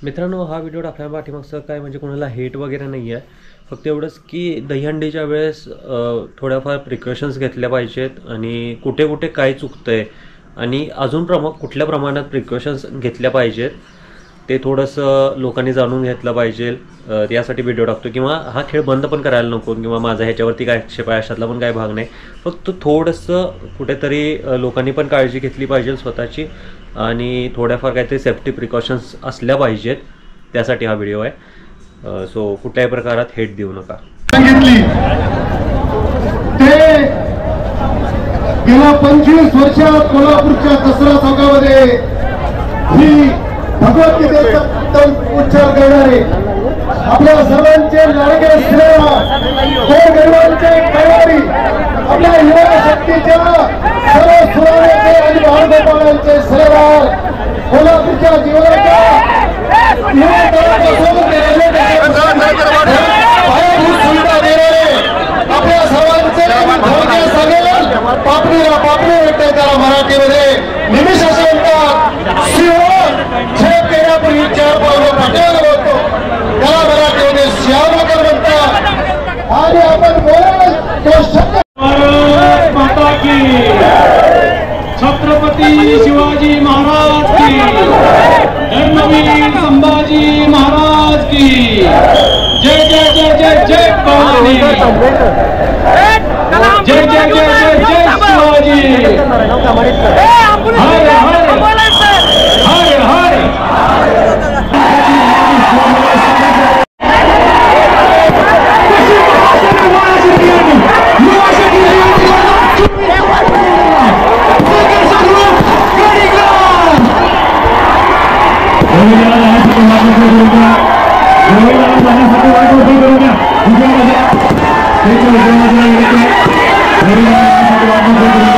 मित्रांनो, हा व्हिडिओ टाकल्या पाठीमागचं काय म्हणजे कोणाला हेट वगैरे नाही आहे, फक्त एवढंच की दहीहंडीच्या वेळेस थोड्याफार प्रिकॉशन्स घेतल्या पाहिजेत आणि कुठे कुठे काय चुकतंय आणि अजून कुठल्या प्रमाणात प्रिकॉशन्स घेतल्या पाहिजेत ते थोडंसं लोकांनी जाणून घेतलं पाहिजे. यासाठी व्हिडिओ टाकतो. किंवा हा खेळ बंद पण करायला नको किंवा माझा ह्याच्यावरती काय आक्षेप आहे अशातला पण काय भाग नाही. फक्त थोडंसं कुठेतरी लोकांनी पण काळजी घेतली पाहिजे स्वतःची आणि थोड्याफार काहीतरी सेफ्टी प्रिकॉशन्स असल्या पाहिजेत, त्यासाठी हा व्हिडिओ आहे. सो कुठल्याही प्रकारात हेट देऊ नका. गेल्या 25 वर्षात कोल्हापूरच्या दसरा चौकामध्ये ही भगवद्गीतेचा उत्तम उच्चार करणारे आपल्या सर्वांचे लाडके गरिबांचे कैवारी आपल्या युवा शक्तीच्या सर्व सुराण्याचे आणि बाळगोपाळांचे सहभाग कोल्हापूरच्या जीवनाच्या सुविधा देणारे आपल्या सर्वांचे सांगेल पापणीला पापणी भेटते त्याला मराठीमध्ये निमिष असे म्हणतात. छेद केल्यापूर्वी 4 पावलं पाठीवर बोलतो त्याला मराठीमध्ये श्यामकर म्हणतात. आणि आपण बोलायला तो शब्द भारत माता की, छत्रपती शिवाजी महाराज की, धर्मवीर संभाजी महाराज की जय जय जय जय जय भवानी, जय जय जय जय जय शिवाजी, हर हर हर हर. Terima kasih.